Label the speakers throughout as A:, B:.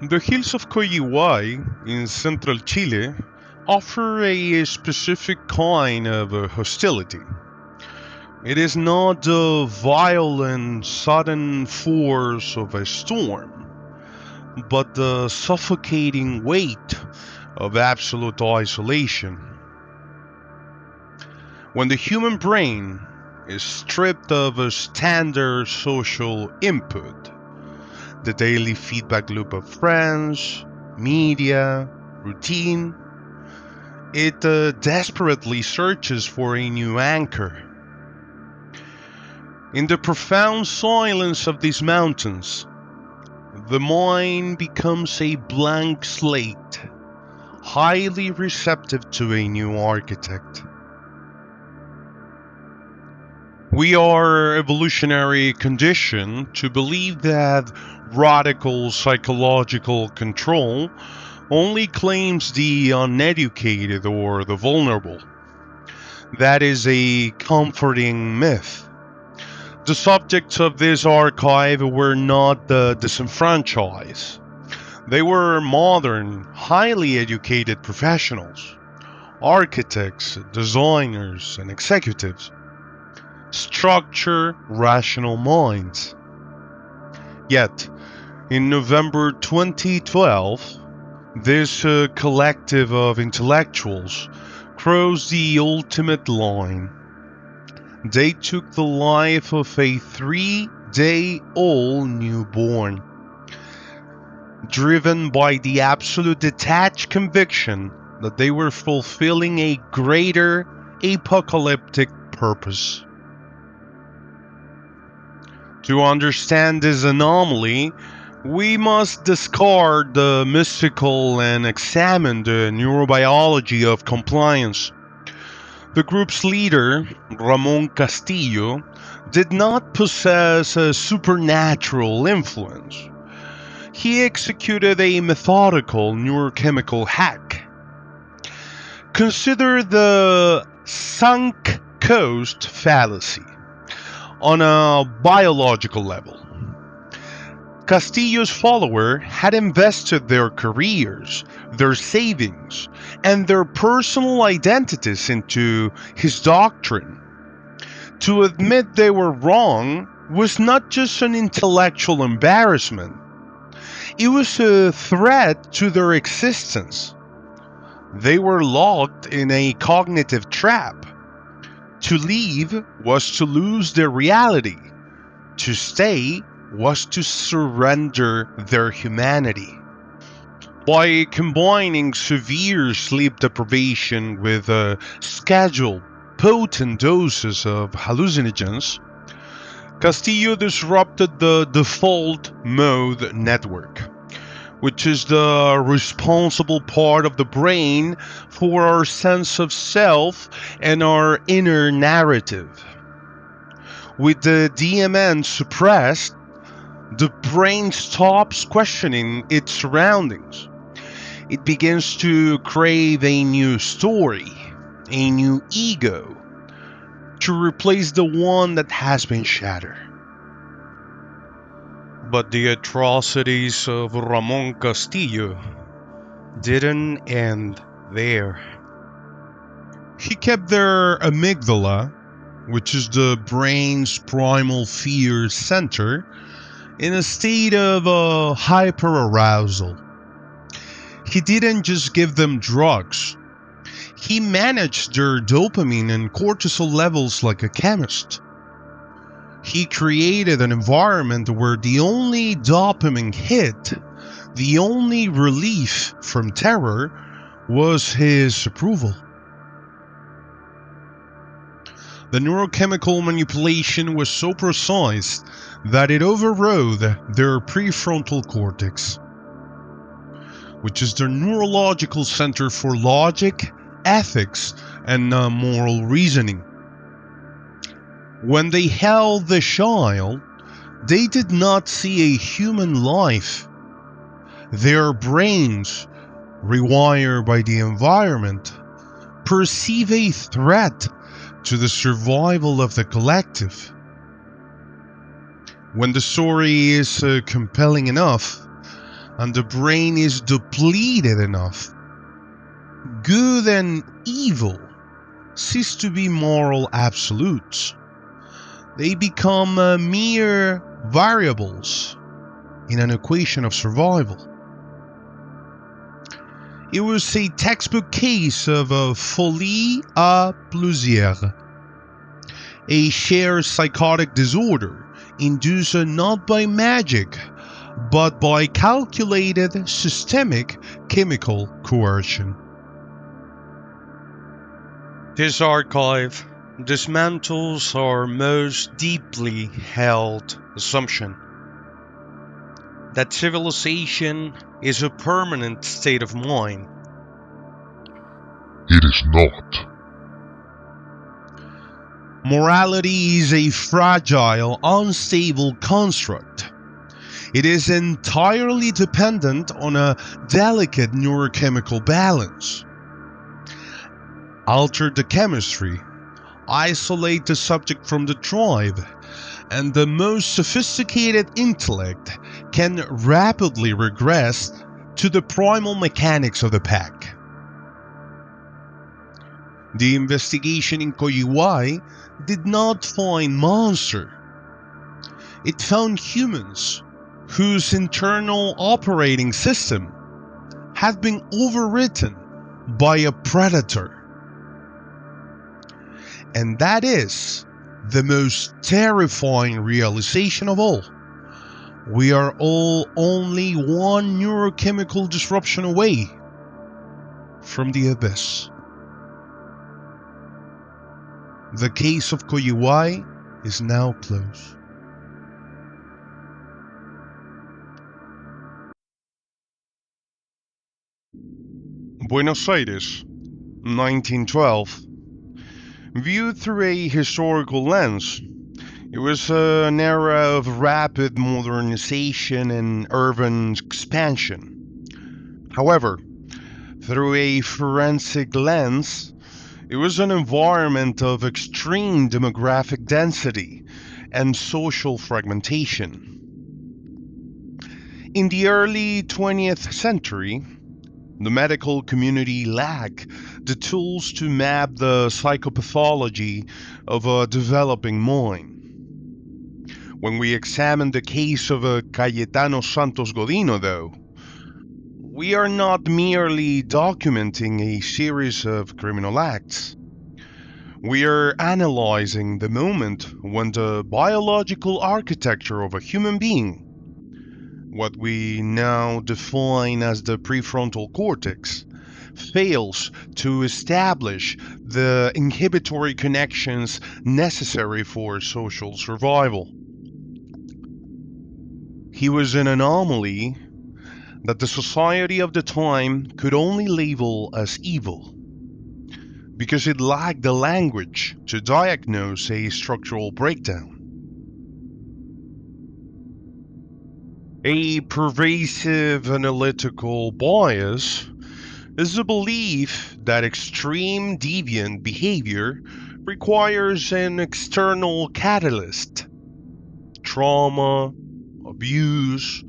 A: The hills of Coyihuay in central Chile offer a specific kind of hostility. It is not the violent, sudden force of a storm, but the suffocating weight of absolute isolation. When the human brain is stripped of a standard social input, the daily feedback loop of friends, media, routine, it desperately searches for a new anchor. In the profound silence of these mountains, the mind becomes a blank slate, highly receptive to a new architect. We are evolutionary conditioned to believe that radical psychological control only claims the uneducated or the vulnerable. That is a comforting myth. The subjects of this archive were not the disenfranchised. They were modern, highly educated professionals, architects, designers, and executives. Structure rational minds. Yet, in November 2012, this collective of intellectuals crossed the ultimate line. They took the life of a 3-day-old newborn, driven by the absolute detached conviction that they were fulfilling a greater apocalyptic purpose. To understand this anomaly, we must discard the mystical and examine the neurobiology of compliance. The group's leader, Ramon Castillo, did not possess a supernatural influence. He executed a methodical neurochemical hack. Consider the sunk cost fallacy on a biological level. Castillo's follower had invested their careers, their savings, and their personal identities into his doctrine. To admit they were wrong was not just an intellectual embarrassment, it was a threat to their existence. They were locked in a cognitive trap. To leave was to lose their reality. To stay was to surrender their humanity. By combining severe sleep deprivation with scheduled potent doses of hallucinogens, Castillo disrupted the default mode network, which is the responsible part of the brain for our sense of self and our inner narrative. With the DMN suppressed, the brain stops questioning its surroundings. It begins to crave a new story, a new ego, to replace the one that has been shattered. But the atrocities of Ramon Castillo didn't end there. He kept their amygdala, which is the brain's primal fear center, in a state of hyperarousal. He didn't just give them drugs. He managed their dopamine and cortisol levels like a chemist. He created an environment where the only dopamine hit, the only relief from terror, was his approval. The neurochemical manipulation was so precise that it overrode their prefrontal cortex, which is their neurological center for logic, ethics, and moral reasoning. When they held the child, they did not see a human life. Their brains, rewired by the environment, perceive a threat to the survival of the collective. When the story is compelling enough, and the brain is depleted enough, good and evil cease to be moral absolutes. They become mere variables in an equation of survival. It was a textbook case of folie à plusieurs, a shared psychotic disorder induced not by magic, but by calculated systemic chemical coercion. This archive dismantles our most deeply held assumption that civilization is a permanent state of mind.
B: It is not.
A: Morality is a fragile, unstable construct. It is entirely dependent on a delicate neurochemical balance. Alter the chemistry, isolate the subject from the tribe, and the most sophisticated intellect can rapidly regress to the primal mechanics of the pack. The investigation in Coyihuay did not find monster. It found humans whose internal operating system had been overwritten by a predator. And that is the most terrifying realization of all. We are all only one neurochemical disruption away from the abyss. The case of Coyihuay is now closed. Buenos Aires, 1912. Viewed through a historical lens, it was an era of rapid modernization and urban expansion. However, through a forensic lens, it was an environment of extreme demographic density and social fragmentation. In the early 20th century, the medical community lacked the tools to map the psychopathology of a developing mind. When we examine the case of Cayetano Santos Godino, though, we are not merely documenting a series of criminal acts. We are analyzing the moment when the biological architecture of a human being, what we now define as the prefrontal cortex, fails to establish the inhibitory connections necessary for social survival. He was an anomaly that the society of the time could only label as evil, because it lacked the language to diagnose a structural breakdown. A pervasive analytical bias is the belief that extreme deviant behavior requires an external catalyst, trauma, abuse,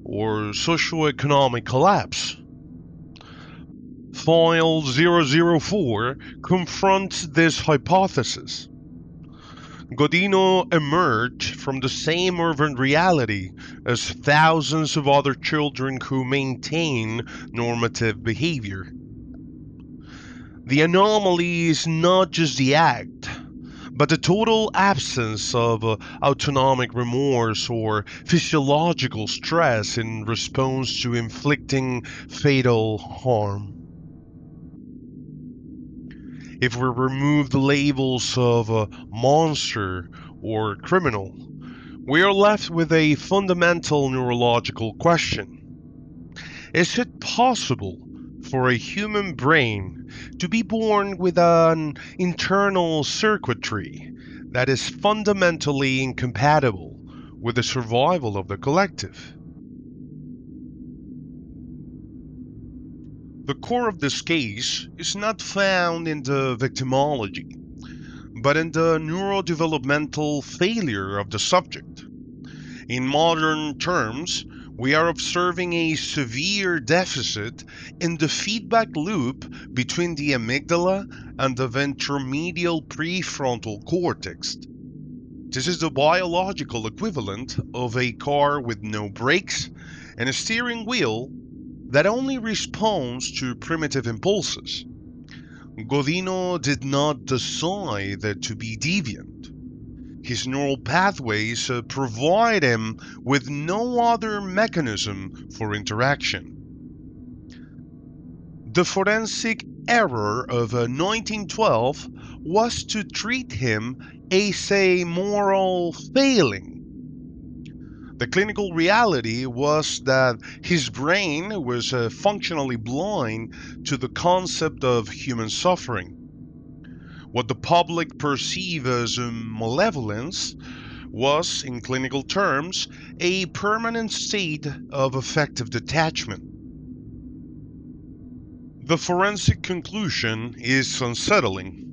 A: or socioeconomic collapse. File 004 confronts this hypothesis. Godino emerged from the same urban reality as thousands of other children who maintain normative behavior. The anomaly is not just the act, but the total absence of autonomic remorse or physiological stress in response to inflicting fatal harm. If we remove the labels of monster or criminal, we are left with a fundamental neurological question. Is it possible for a human brain to be born with an internal circuitry that is fundamentally incompatible with the survival of the collective? The core of this case is not found in the victimology, but in the neurodevelopmental failure of the subject. In modern terms, we are observing a severe deficit in the feedback loop between the amygdala and the ventromedial prefrontal cortex. This is the biological equivalent of a car with no brakes and a steering wheel that only responds to primitive impulses. Godino did not decide to be deviant. His neural pathways provide him with no other mechanism for interaction. The forensic error of 1912 was to treat him as a moral failing. The clinical reality was that his brain was functionally blind to the concept of human suffering. What the public perceived as malevolence was, in clinical terms, a permanent state of affective detachment. The forensic conclusion is unsettling.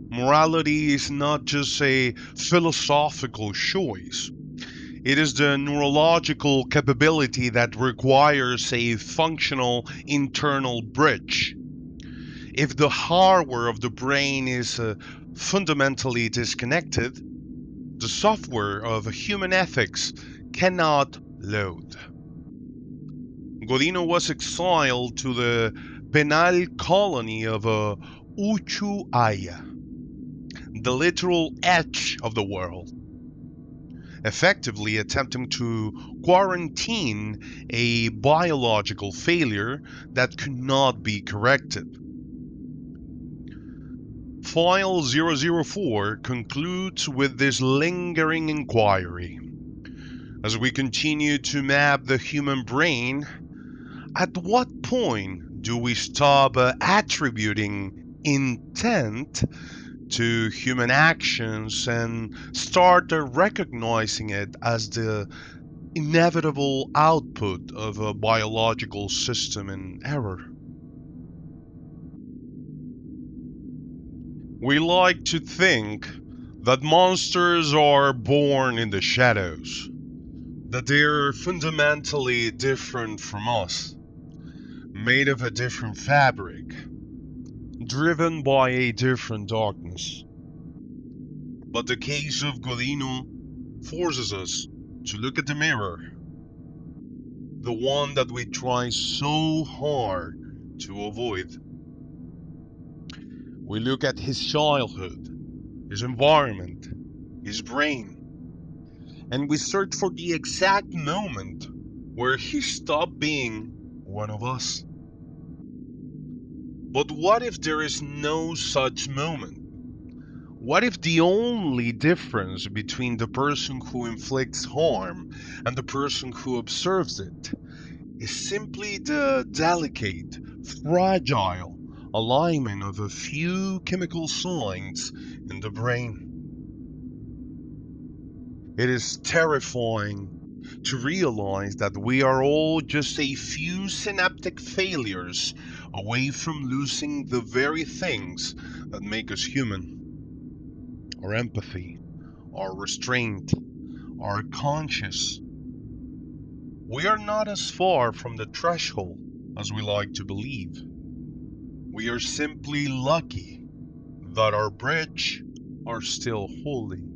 A: Morality is not just a philosophical choice. It is the neurological capability that requires a functional internal bridge. If the hardware of the brain is fundamentally disconnected, the software of human ethics cannot load. Godino was exiled to the penal colony of Ushuaia, the literal edge of the world, effectively attempting to quarantine a biological failure that could not be corrected. File 004 concludes with this lingering inquiry. As we continue to map the human brain, at what point do we stop attributing intent to human actions and start recognizing it as the inevitable output of a biological system in error? We like to think that monsters are born in the shadows, that they're fundamentally different from us, made of a different fabric, driven by a different darkness. But the case of Godino forces us to look at the mirror, the one that we try so hard to avoid. We look at his childhood, his environment, his brain, and we search for the exact moment where he stopped being one of us. But what if there is no such moment? What if the only difference between the person who inflicts harm and the person who observes it is simply the delicate, fragile alignment of a few chemical signs in the brain? It is terrifying to realize that we are all just a few synaptic failures away from losing the very things that make us human. Our empathy, our restraint, our conscience. We are not as far from the threshold as we like to believe. We are simply lucky that our bridge are still holding.